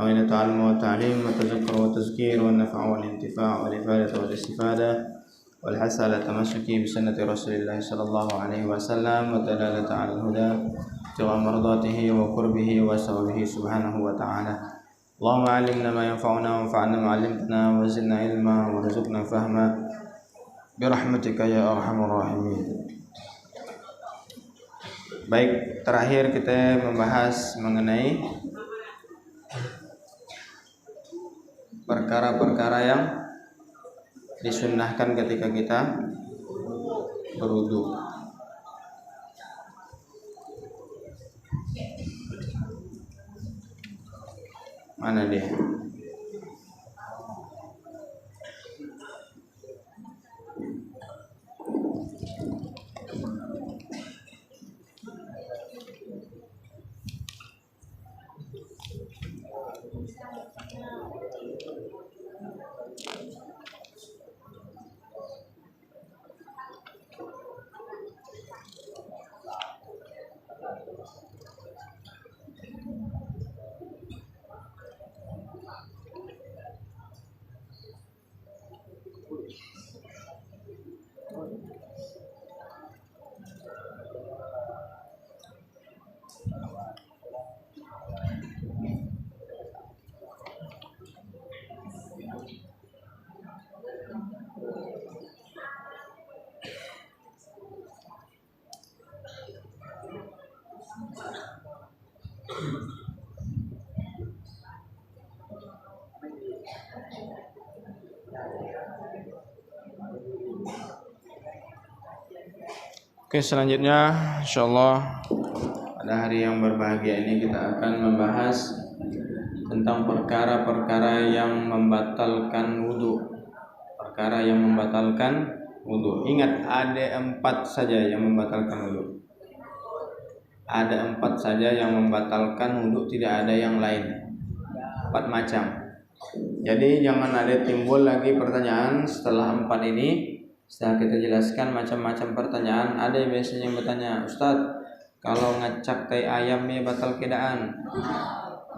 ومن التعلم والتعليم والتذكر والتذكير والنفع والانتفاع والإفادة والاستفادة والحث على التمسك بسنة رسول الله صلى الله عليه وسلم والدلالة على الهدى ابتغاء مرضاته وقربه وثوابه سبحانه وتعالى. اللهم علمنا ما ينفعنا وانفعنا ما علمتنا وزدنا علما وارزقنا فهما برحمتك ya arhamar rahimin. Baik, terakhir kita membahas mengenai perkara-perkara yang disunnahkan ketika kita berwudu. Mana dia? Oke, selanjutnya insyaallah pada hari yang berbahagia ini kita akan membahas tentang perkara-perkara yang membatalkan wudu. Perkara yang membatalkan wudu. Ingat, ada 4 saja yang membatalkan wudu. Ada 4 saja yang membatalkan wudu, tidak ada yang lain. 4 macam. Jadi jangan ada timbul lagi pertanyaan setelah 4 ini. Setelah kita jelaskan macam-macam pertanyaan, ada yang biasanya yang bertanya, Ustadz, kalau ngacak tai ayam ya batal kedaan?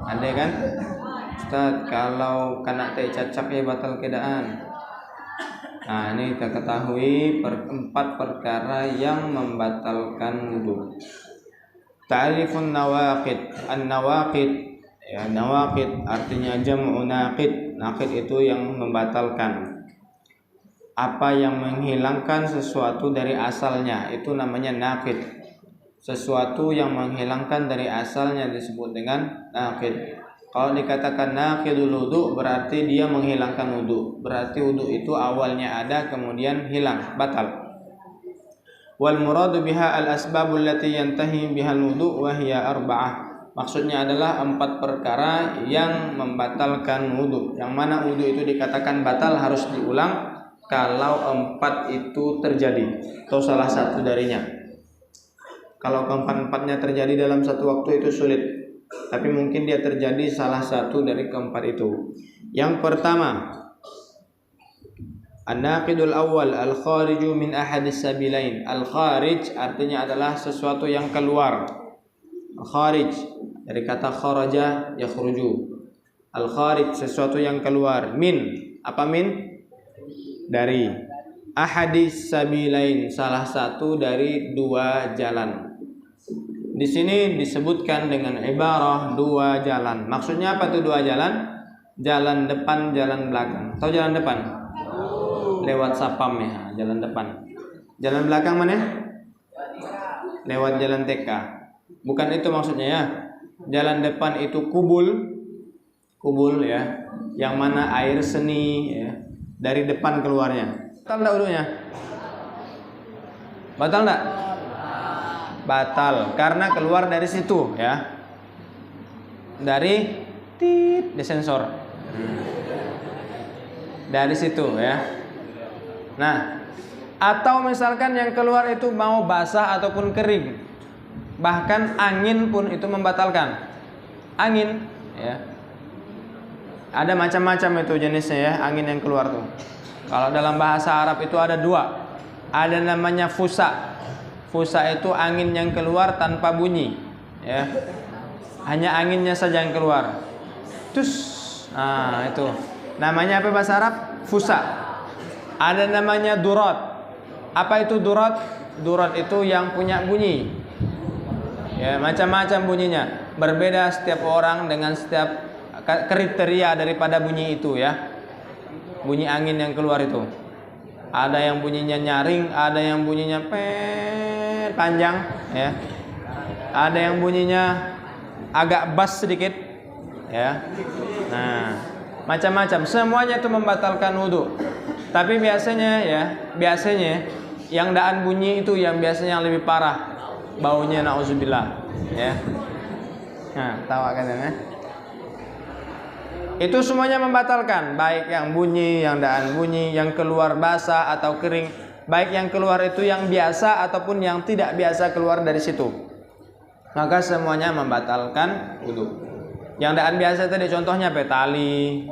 Ada kan? Ustadz, kalau kena tai cacak ya batal kedaan? Nah, ini kita ketahui 4 perkara yang membatalkan wudu. Ta'rifun nawaqid. An-nawaqid, ya, nawaqid artinya jam'u naqid. Naqid itu yang membatalkan. Apa yang menghilangkan sesuatu dari asalnya itu namanya naqid. Sesuatu yang menghilangkan dari asalnya disebut dengan naqid. Kalau dikatakan naqidul wudu berarti dia menghilangkan wudu. Berarti wudu itu awalnya ada kemudian hilang, batal. Wal muradu biha al asbabul lati yantahi bihal wudu wa hiya arba'ah. Maksudnya adalah 4 perkara yang membatalkan wudu. Yang mana wudu itu dikatakan batal harus diulang kalau 4 itu terjadi atau salah satu darinya. Kalau keempat-empatnya terjadi dalam satu waktu itu sulit, tapi mungkin dia terjadi salah satu dari keempat itu. Yang pertama, an-naqidul awal al-khariju min ahadis sabilain. Al-kharij artinya adalah sesuatu yang keluar. Al-kharij dari kata kharaja yakhruju. Al-kharij sesuatu yang keluar. Min, apa min? Dari ahadis sabilain, salah satu dari 2 jalan. Di sini disebutkan dengan ibarah 2 jalan. Maksudnya apa tuh 2 jalan? Jalan depan, jalan belakang. Tahu jalan depan? Lewat sapam ya, jalan depan. Jalan belakang mana? Lewat jalan TK. Bukan itu maksudnya ya. Jalan depan itu kubul ya, yang mana air seni ya, dari depan keluarnya. Batal enggak wudunya? Batal enggak? Batal karena keluar dari situ ya. Dari disensor. Dari situ ya. Nah, atau misalkan yang keluar itu mau basah ataupun kering. Bahkan angin pun itu membatalkan. Angin ya. Ada macam-macam itu jenisnya ya, angin yang keluar tuh. Kalau dalam bahasa Arab itu ada 2. Ada namanya fusa. Fusa itu angin yang keluar tanpa bunyi, ya. Hanya anginnya saja yang keluar. tus. Nah, itu. Namanya apa bahasa Arab? Fusa. Ada namanya durat. Apa itu durat? Durat itu yang punya bunyi. Ya, macam-macam bunyinya. Berbeda setiap orang dengan setiap kriteria daripada bunyi itu ya. Bunyi angin yang keluar itu. Ada yang bunyinya nyaring, ada yang bunyinya panjang ya. Ada yang bunyinya agak bass sedikit ya. Nah, macam-macam. Semuanya itu membatalkan wudu. Tapi biasanya yang daan bunyi itu yang biasanya yang lebih parah baunya, nauzubillah ya. Nah, tahu katanya. Itu semuanya membatalkan, baik yang bunyi, yang daan bunyi, yang keluar basah atau kering, baik yang keluar itu yang biasa ataupun yang tidak biasa keluar dari situ. Maka semuanya membatalkan wudu. Yang daan biasa tadi contohnya tali,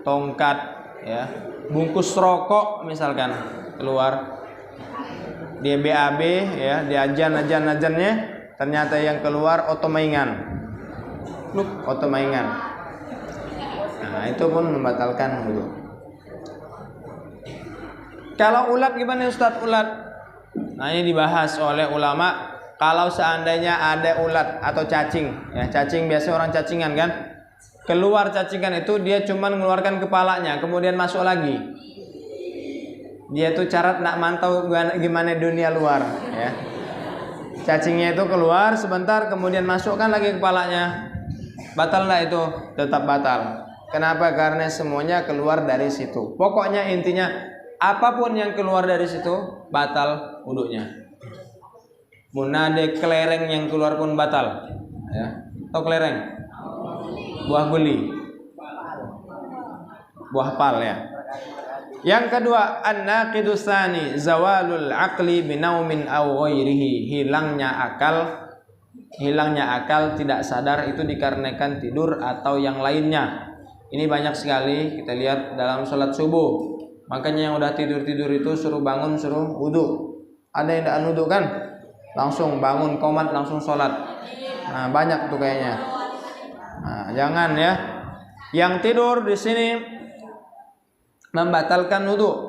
tongkat, ya, bungkus rokok misalkan keluar, di BAB ya, di ajan-ajannya ternyata yang keluar otomaingan, otomaingan. Nah, itu pun membatalkan wudu. Kalau ulat gimana Ustaz? Ulat. Nah, ini dibahas oleh ulama. Kalau seandainya ada ulat atau cacing, ya, cacing biasa orang cacingan kan, keluar cacingan itu dia cuma mengeluarkan kepalanya, kemudian masuk lagi. Dia tuh cara nak mantau gimana dunia luar, ya. Cacingnya itu keluar sebentar, kemudian masukkan lagi kepalanya. Batal enggak itu? Tetap batal. Kenapa? Karena semuanya keluar dari situ. Pokoknya intinya apapun yang keluar dari situ batal wudunya. Munade kelereng yang keluar pun batal. Ya. Tahu kelereng? Buah beli. Buah pal ya. Yang kedua, an-naqidus tsani zawalul aqli binaumin aw ghairihi. Hilangnya akal tidak sadar itu dikarenakan tidur atau yang lainnya. Ini banyak sekali kita lihat dalam sholat subuh. Makanya yang udah tidur-tidur itu suruh bangun, suruh wudu. Ada yang tidak wudu kan? Langsung bangun qomat langsung sholat. Nah, banyak tuh kayaknya. Nah, jangan ya. Yang tidur di sini membatalkan wudu.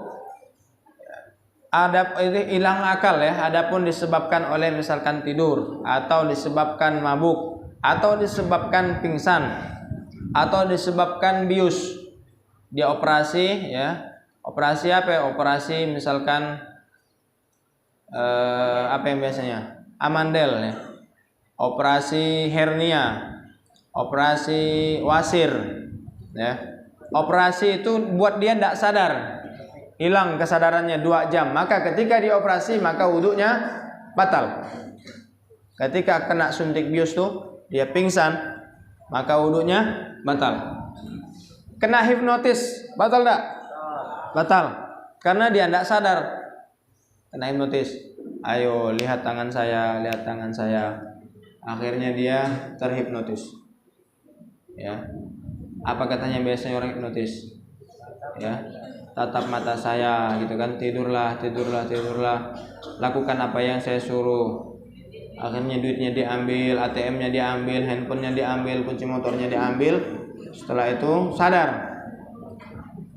Ada ini hilang akal ya. Adapun disebabkan oleh misalkan tidur atau disebabkan mabuk atau disebabkan pingsan atau disebabkan bius, dia operasi ya. Operasi apa ya? Operasi misalkan apa yang biasanya? Amandel ya. Operasi hernia, operasi wasir ya. Operasi itu buat dia tidak sadar, hilang kesadarannya 2 jam. Maka ketika dioperasi maka wudunya batal. Ketika kena suntik bius tuh dia pingsan, maka wudunya batal. Kena hipnotis batal enggak? Batal. Karena dia tidak sadar. Kena hipnotis. Ayo lihat tangan saya, lihat tangan saya. Akhirnya dia terhipnotis. Ya. Apa katanya biasanya orang hipnotis? Ya. Tatap mata saya gitu kan, tidurlah. Lakukan apa yang saya suruh. Akhirnya duitnya diambil, ATM-nya diambil, handphonenya diambil, kunci motornya diambil. Setelah itu sadar.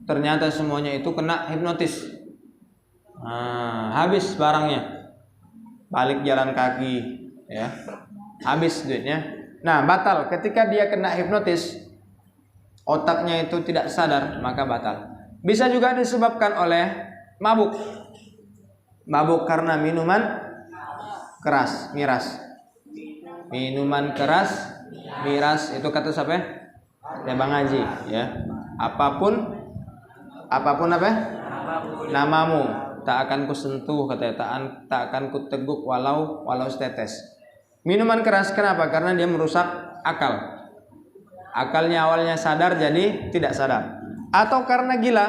Ternyata semuanya itu kena hipnotis. Nah, habis barangnya. Balik jalan kaki, ya. Habis duitnya. Nah, batal. Ketika dia kena hipnotis, otaknya itu tidak sadar, maka batal. Bisa juga disebabkan oleh mabuk. Mabuk karena minuman keras, miras. Minuman keras, miras itu kata siapa? Ya Bang Haji, ya. Apapun apa? Namamu tak akan kusentuh, katanya, tak akan kuteguk walau setetes. Minuman keras kenapa? Karena dia merusak akal. Akalnya awalnya sadar jadi tidak sadar. Atau karena gila.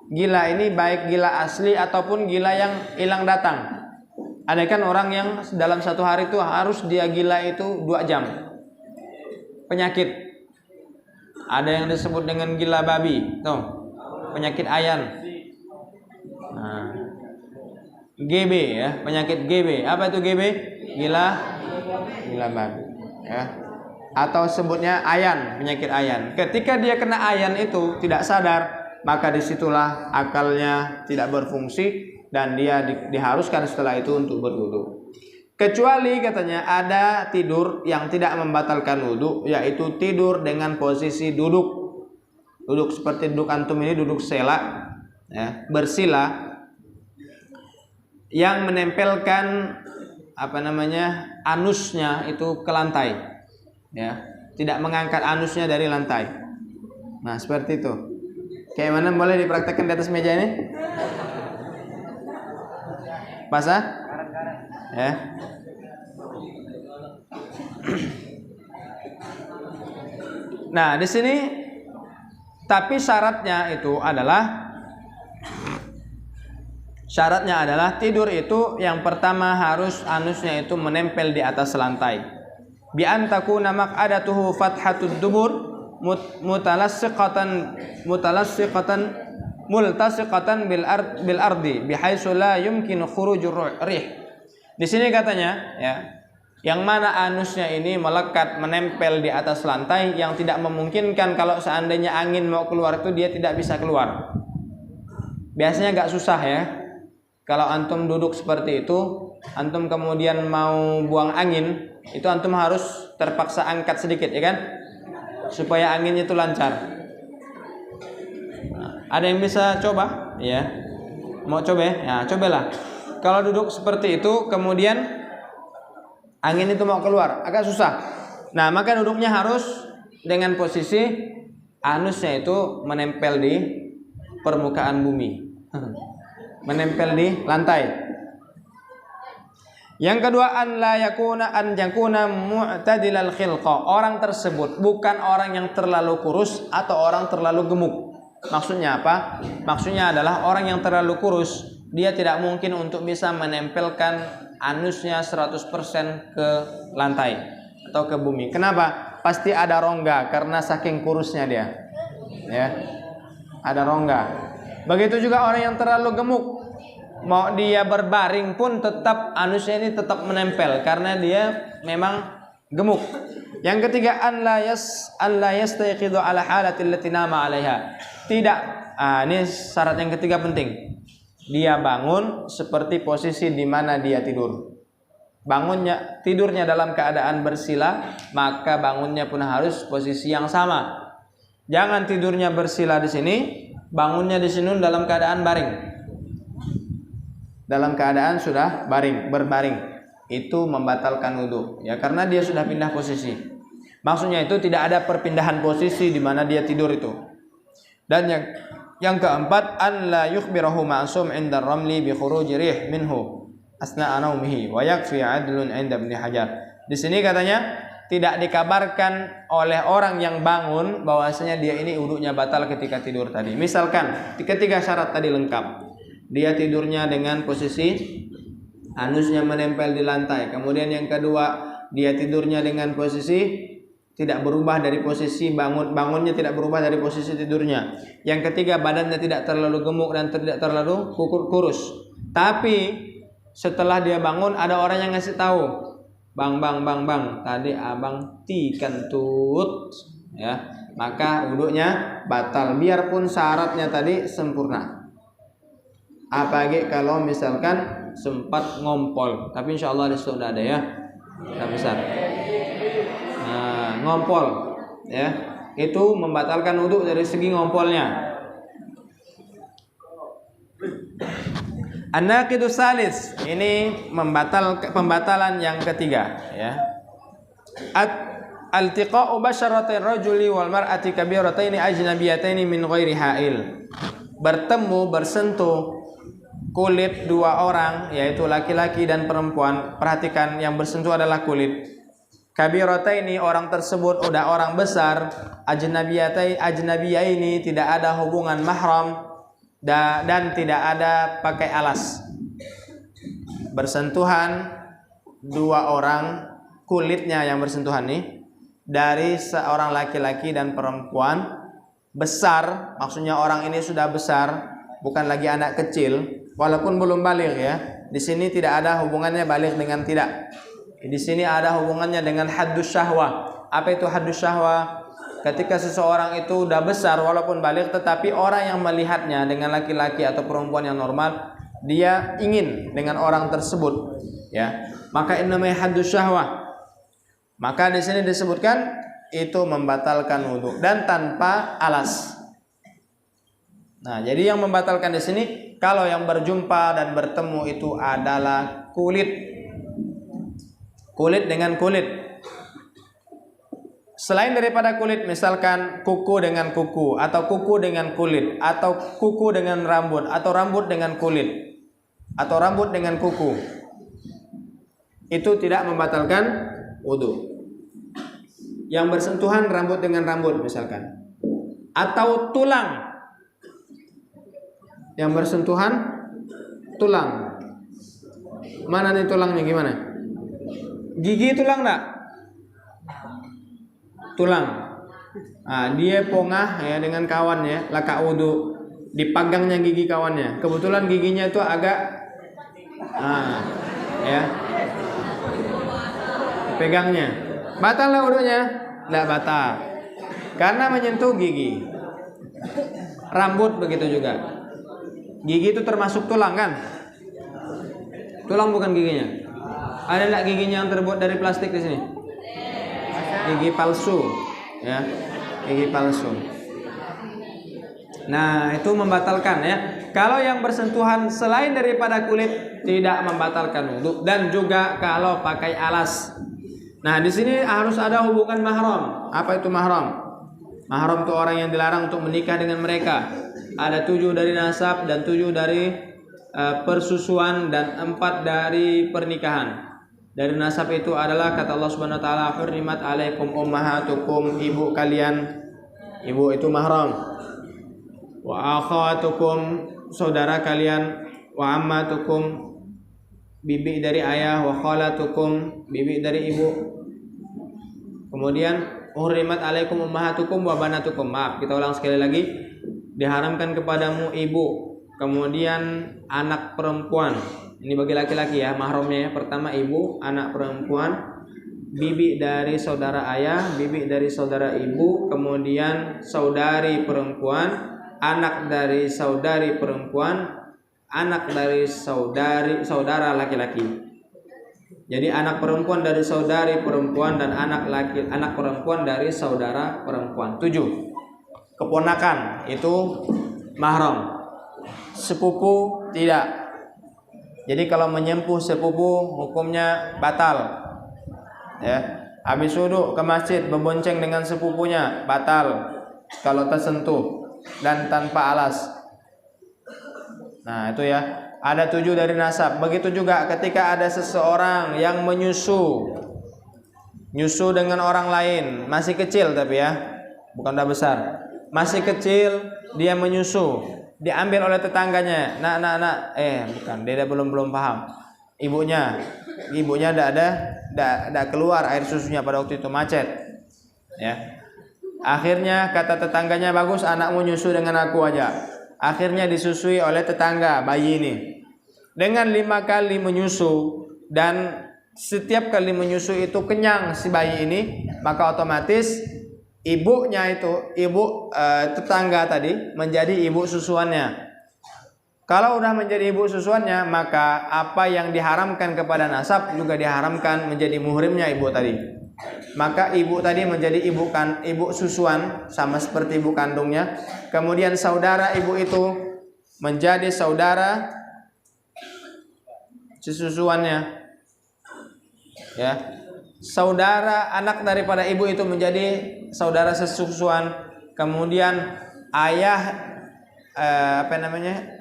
Gila ini baik gila asli ataupun gila yang hilang datang. Ada kan orang yang dalam satu hari itu harus dia gila itu 2 jam. Penyakit. Ada yang disebut dengan gila babi, tuh. Penyakit ayan. Nah, GB ya, penyakit GB. Apa itu GB? Gila babi, ya. atau sebutnya ayan, penyakit ayan. Ketika dia kena ayan itu tidak sadar, maka disitulah akalnya tidak berfungsi dan dia diharuskan setelah itu untuk berwudu. Kecuali katanya ada tidur yang tidak membatalkan wudu, yaitu tidur dengan posisi duduk. Duduk seperti duduk antum ini, duduk sela, ya, bersila, yang menempelkan anusnya itu ke lantai, ya, tidak mengangkat anusnya dari lantai. Nah, seperti itu. Kayak mana, boleh dipraktekkan di atas meja ini? Basah? Ya. Nah, di sini tapi syaratnya adalah tidur itu yang pertama harus anusnya itu menempel di atas lantai. Bi an takuna maq'adatuhu fathatud dubur multasiqatan bil ardi bihaitsu la yumkinu khurujur rih. Di sini katanya, ya, yang mana anusnya ini melekat menempel di atas lantai yang tidak memungkinkan kalau seandainya angin mau keluar itu dia tidak bisa keluar. Biasanya agak susah, ya. Kalau antum duduk seperti itu, antum kemudian mau buang angin, itu antum harus terpaksa angkat sedikit, ya kan? Supaya anginnya itu lancar. Nah, ada yang bisa coba, ya? Mau coba, ya? Cobalah. Kalau duduk seperti itu, kemudian angin itu mau keluar, agak susah. Nah, maka duduknya harus dengan posisi anusnya itu menempel di permukaan bumi. Menempel di lantai. Yang kedua, an yakuna mu'tadilal khilqa. Orang tersebut bukan orang yang terlalu kurus atau orang terlalu gemuk. Maksudnya apa? Maksudnya adalah orang yang terlalu kurus, dia tidak mungkin untuk bisa menempelkan anusnya 100% ke lantai atau ke bumi. Kenapa? Pasti ada rongga karena saking kurusnya dia. Ya. Ada rongga. Begitu juga orang yang terlalu gemuk, mau dia berbaring pun tetap anusnya ini tetap menempel karena dia memang gemuk. Yang ketiga, an la yastayqidu ala halatil lati nama 'alaiha. Tidak, ini syarat yang ketiga penting. Dia bangun seperti posisi di mana dia tidur. Tidurnya dalam keadaan bersila, maka bangunnya pun harus posisi yang sama. Jangan tidurnya bersila di sini, bangunnya di sini dalam keadaan baring. Dalam keadaan sudah berbaring. Itu membatalkan wudu, ya, karena dia sudah pindah posisi. Maksudnya itu tidak ada perpindahan posisi di mana dia tidur itu. Dan yang keempat, an la yukhbirahu ma'sum 'inda ramli bi khuruji rih minhu asna'a naumihi wa yakfi 'adlun 'inda Ibnu Hajar. Di sini katanya tidak dikabarkan oleh orang yang bangun bahwasanya dia ini wudunya batal ketika tidur tadi. Misalkan ketiga syarat tadi lengkap. Dia tidurnya dengan posisi anusnya menempel di lantai. Kemudian yang kedua, dia tidurnya dengan posisi tidak berubah dari posisi bangunnya tidak berubah dari posisi tidurnya. Yang ketiga, badannya tidak terlalu gemuk dan tidak terlalu kurus. Tapi setelah dia bangun ada orang yang ngasih tahu, bang, tadi abang kentut, ya, maka wudunya batal biarpun syaratnya tadi sempurna. Apalagi kalau misalkan sempat ngompol, tapi insya Allah sudah ada, ya, tak besar. Nah, ngompol, ya, itu membatalkan wudu dari segi ngompolnya. An-naqidus salis, ini pembatalan yang ketiga, ya. Altiqa'u basyaratir rajuli wal mar'ati kabirataini ajnabiyataini min ghairi ha'il. Bertemu, bersentuh kulit dua orang, yaitu laki-laki dan perempuan. Perhatikan, yang bersentuh adalah kulit. Kabirataini, orang tersebut udah orang besar. Ajnabiyaini, tidak ada hubungan mahram dan tidak ada pakai alas. Bersentuhan dua orang, kulitnya yang bersentuhan nih, dari seorang laki-laki dan perempuan besar. Maksudnya orang ini sudah besar, bukan lagi anak kecil. Walaupun belum baligh, ya. Di sini tidak ada hubungannya baligh dengan tidak. Di sini ada hubungannya dengan haddus syahwah. Apa itu haddus syahwah? Ketika seseorang itu udah besar walaupun baligh, tetapi orang yang melihatnya dengan laki-laki atau perempuan yang normal, dia ingin dengan orang tersebut, ya. Maka ini namanya haddus syahwah. Maka di sini disebutkan itu membatalkan wudu dan tanpa alas. Nah, jadi yang membatalkan di sini kalau yang berjumpa dan bertemu itu adalah kulit dengan kulit. Selain daripada kulit, misalkan kuku dengan kuku, atau kuku dengan kulit, atau kuku dengan rambut, atau rambut dengan kulit, atau rambut dengan kuku, itu tidak membatalkan wudu. Yang bersentuhan rambut dengan rambut misalkan, atau tulang yang bersentuhan tulang. Mana nih tulangnya, gimana? Gigi tulang enggak? Tulang. Nah, dia pongah ya dengan kawannya, laka wudu, dipagangnya gigi kawannya. Kebetulan giginya itu agak ya. Pegangnya. Batal lah wudunya? Enggak batal. Karena menyentuh gigi. Rambut begitu juga. Gigi itu termasuk tulang kan? Tulang bukan giginya. Ada enggak giginya yang terbuat dari plastik di sini? Gigi palsu, ya, gigi palsu. Nah, itu membatalkan ya. Kalau yang bersentuhan selain daripada kulit tidak membatalkan wudu, dan juga kalau pakai alas. Nah, di sini harus ada hubungan mahram. Apa itu mahram? Mahram itu orang yang dilarang untuk menikah dengan mereka. Ada 7 dari nasab dan 7 dari persusuan dan 4 dari pernikahan. Dari nasab itu adalah kata Allah Subhanahu wa taala, hurrimat alaikum ummahatukum, ibu kalian, ibu itu mahram. Wa akhawatukum, saudara kalian, wa ammatukum, bibi dari ayah, wa khalatukum, bibi dari ibu. Kemudian hurrimat alaikum ummahatukum wa banatukum. Maaf, kita ulang sekali lagi. Diharamkan kepadamu ibu, kemudian anak perempuan. Ini bagi laki-laki ya, mahramnya ya. Pertama ibu, anak perempuan, bibi dari saudara ayah, bibi dari saudara ibu, kemudian saudari perempuan, anak dari saudari perempuan, anak dari saudara laki-laki. Jadi anak perempuan dari saudari perempuan dan anak perempuan dari saudara perempuan. 7. Keponakan itu mahram. Sepupu tidak. Jadi kalau menyempuh sepupu hukumnya batal. Ya, habis wudu ke masjid membonceng dengan sepupunya batal kalau tersentuh dan tanpa alas. Nah, itu ya. Ada 7 dari nasab. Begitu juga ketika ada seseorang yang menyusu dengan orang lain, masih kecil tapi ya, bukan udah besar. Masih kecil dia menyusu, diambil oleh tetangganya. Nak, bukan, dia belum paham. Ibunya enggak keluar air susunya pada waktu itu, macet. Ya. Akhirnya kata tetangganya, bagus anakmu nyusu dengan aku aja. Akhirnya disusui oleh tetangga bayi ini. Dengan 5 kali menyusu dan setiap kali menyusu itu kenyang si bayi ini, maka otomatis ibunya itu, tetangga tadi menjadi ibu susuannya. Kalau udah menjadi ibu susuannya, maka apa yang diharamkan kepada nasab juga diharamkan menjadi muhrimnya ibu tadi. Maka ibu tadi menjadi ibu susuan sama seperti ibu kandungnya. Kemudian saudara ibu itu menjadi saudara sesusuannya. Ya. Saudara anak daripada ibu itu menjadi saudara sesusuan. Kemudian ayah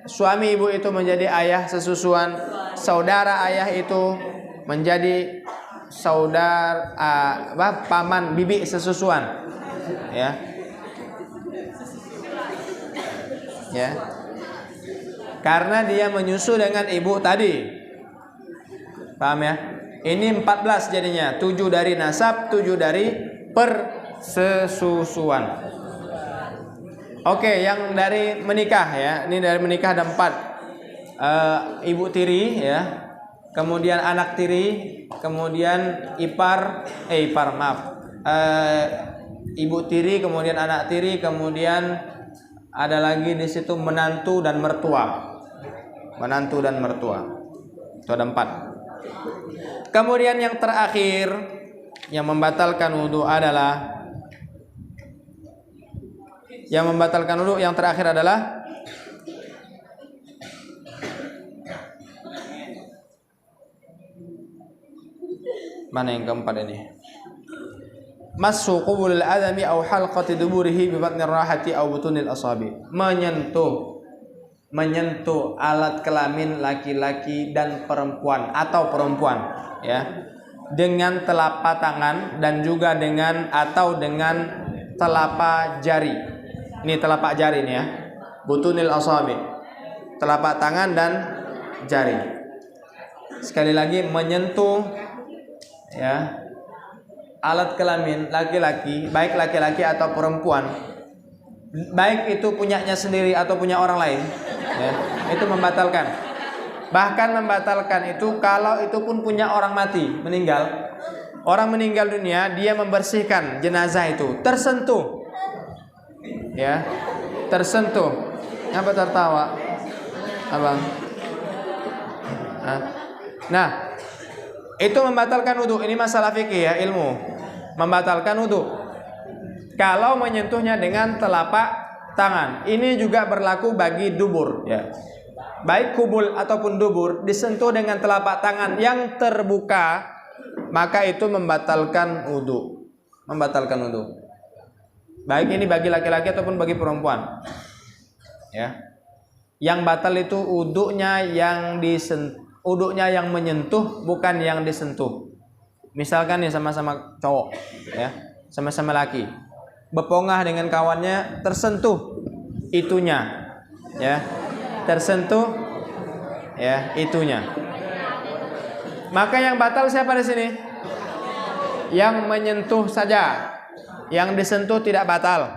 suami ibu itu menjadi ayah sesusuan. Saudara ayah itu menjadi saudara paman bibi sesusuan. Ya. Ya. Karena dia menyusu dengan ibu tadi. Paham ya? Ini 14 jadinya, 7 dari nasab, 7 dari persesusuan. Oke, yang dari menikah ya. Ini dari menikah ada 4. Ibu tiri ya. Kemudian anak tiri, kemudian ibu tiri, kemudian anak tiri, kemudian ada lagi di situ menantu dan mertua. Menantu dan mertua. Itu ada 4. Kemudian yang terakhir yang membatalkan wudu adalah yang terakhir adalah mana yang keempat ini? Massu qubulil adami aw halqati duburihi bi batnir rahati aw butunil asabi. Menyentuh alat kelamin laki-laki dan perempuan atau perempuan, ya, dengan telapak tangan dan juga dengan telapak jari. Ini telapak jari ini ya. Butunil asabi. Telapak tangan dan jari. Sekali lagi menyentuh, ya, alat kelamin laki-laki, baik laki-laki atau perempuan, baik itu punyanya sendiri atau punya orang lain, ya, itu membatalkan. Bahkan membatalkan itu kalau itu pun punya orang mati, meninggal. Orang meninggal dunia, dia membersihkan jenazah itu, tersentuh, ya, tersentuh. Apa tertawa, abang? Nah, itu membatalkan wudu. Ini masalah fikih ya, ilmu. Membatalkan wudu kalau menyentuhnya dengan telapak tangan. Ini juga berlaku bagi dubur, ya. Baik kubul ataupun dubur disentuh dengan telapak tangan yang terbuka, maka itu membatalkan wudu. Membatalkan wudu. Baik ini bagi laki-laki ataupun bagi perempuan. Ya. Yang batal itu wudunya yang menyentuh, bukan yang disentuh. Misalkan nih sama-sama cowok, ya, sama-sama laki, berpongah dengan kawannya, tersentuh itunya, ya, tersentuh, ya, itunya. Maka yang batal siapa di sini? Yang menyentuh saja, yang disentuh tidak batal.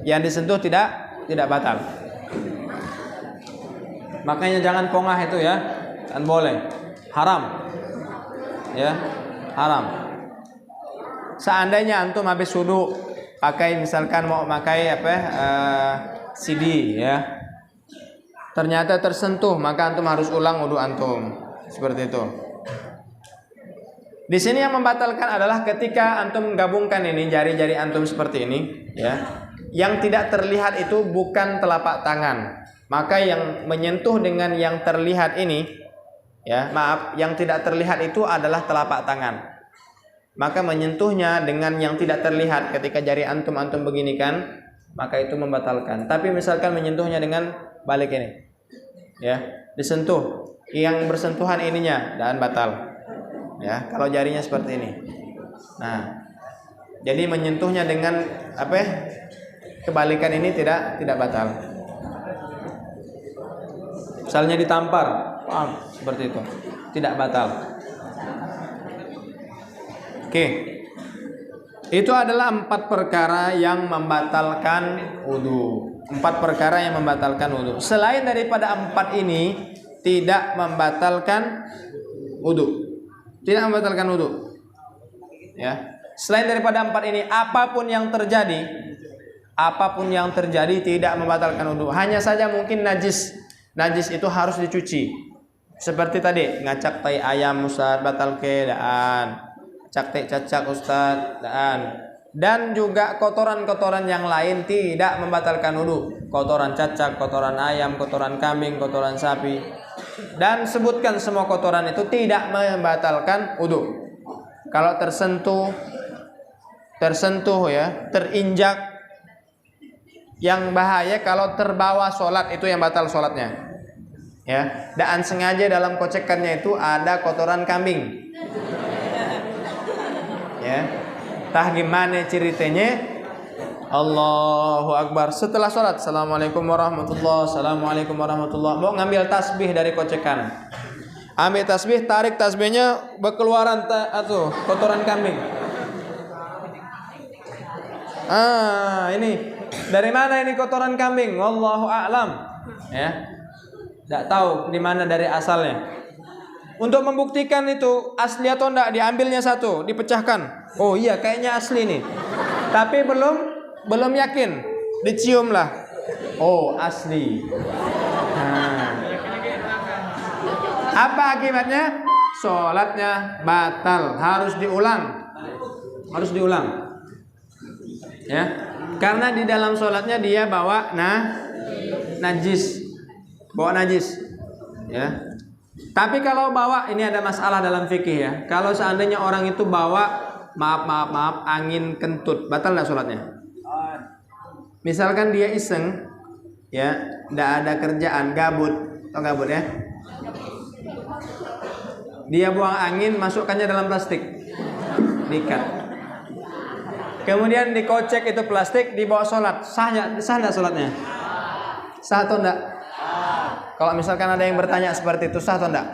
Yang disentuh tidak batal. Makanya jangan pongah itu ya, kan boleh, haram, ya, haram. Seandainya antum habis wudu pakai misalkan mau pakai CD, ya, ternyata tersentuh, maka antum harus ulang wudu antum, seperti itu. Di sini yang membatalkan adalah ketika antum menggabungkan ini jari-jari antum seperti ini, ya, yang tidak terlihat itu bukan telapak tangan. Maka yang menyentuh dengan yang terlihat ini, ya, maaf, yang tidak terlihat itu adalah telapak tangan. Maka menyentuhnya dengan yang tidak terlihat ketika jari antum beginikan, maka itu membatalkan. Tapi misalkan menyentuhnya dengan balik ini, ya, disentuh, yang bersentuhan ininya dan batal, ya, kalau jarinya seperti ini. Nah, jadi menyentuhnya dengan kebalikan ini tidak batal. Misalnya ditampar, seperti itu, tidak batal. Oke, itu adalah 4 perkara yang membatalkan wudu. 4 perkara yang membatalkan wudu. Selain daripada 4 ini, tidak membatalkan wudu. Tidak membatalkan wudu. Ya, selain daripada 4 ini, apapun yang terjadi tidak membatalkan wudu. Hanya saja mungkin najis. Najis itu harus dicuci. Seperti tadi, ngacak tai ayam Ustaz, batal keadaan. Cak tai cacak Ustaz, dan juga kotoran-kotoran yang lain tidak membatalkan wudu. Kotoran cacak, kotoran ayam, kotoran kambing, kotoran sapi. Dan sebutkan semua kotoran itu tidak membatalkan wudu. Kalau tersentuh ya, terinjak. Yang bahaya kalau terbawa sholat, itu yang batal sholatnya, ya. Dan sengaja dalam kocekannya itu ada kotoran kambing, ya. Tah gimana ceritanya? Allahu Akbar. Setelah sholat, Assalamualaikum warahmatullahi, Assalamualaikum warahmatullahi. Mau ngambil tasbih dari kocekan, ambil tasbih, tarik tasbihnya, berkeluaran kotoran kambing. Ini dari mana ini kotoran kambing? Wallahu a'lam. Ya. Enggak tahu di mana dari asalnya. Untuk membuktikan itu asli atau enggak, diambilnya satu, dipecahkan. Oh iya, kayaknya asli nih. Tapi belum yakin. Dicium lah. Oh, asli. Nah. Apa akibatnya? Sholatnya batal, harus diulang. Harus diulang. Ya. Karena di dalam sholatnya dia bawa najis. Bawa najis. Ya. Tapi kalau bawa, ini ada masalah dalam fikih ya. Kalau seandainya orang itu bawa maaf angin kentut, batal enggak sholatnya? Misalkan dia iseng, ya, enggak ada kerjaan, gabut, atau gabut ya. Dia buang angin, masukkannya dalam plastik, diikat. Kemudian dikocek itu plastik, dibawa sholat. Sah enggak sholatnya? Sah atau enggak? Kalau misalkan ada yang bertanya seperti itu, sah atau enggak?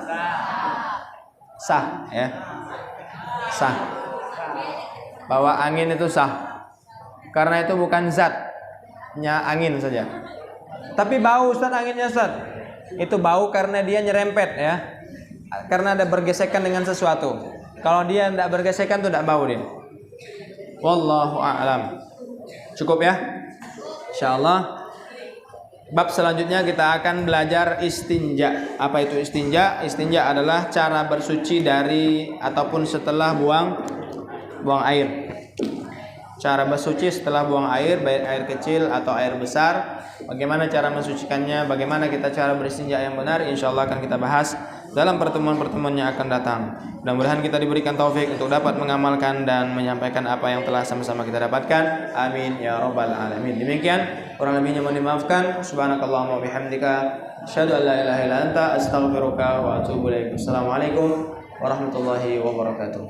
Sah, ya. Sah. Bawa angin itu sah. Karena itu bukan zatnya angin saja. Tapi bau Ustaz anginnya Ustaz. Itu bau karena dia nyerempet ya. Karena ada bergesekan dengan sesuatu. Kalau dia tidak bergesekan itu tidak bau dia. Wallahu a'lam. Cukup ya? Insyaallah. Bab selanjutnya kita akan belajar istinja. Apa itu istinja? Istinja adalah cara bersuci dari ataupun setelah buang air. Cara bersuci setelah buang air, baik air kecil atau air besar. Bagaimana cara mensucikannya? Bagaimana kita cara beristinja yang benar? Insyaallah akan kita bahas dalam pertemuan-pertemuan yang akan datang. Mudah-mudahan kita diberikan taufik untuk dapat mengamalkan dan menyampaikan apa yang telah sama-sama kita dapatkan. Amin ya rabbal alamin. Demikian, kurang lebihnya mohon dimaafkan. Subhanakallahumma wabihamdika, asyhadu an la ilaha illa anta, astaghfiruka wa atubu ilaik. Assalamualaikum warahmatullahi wabarakatuh.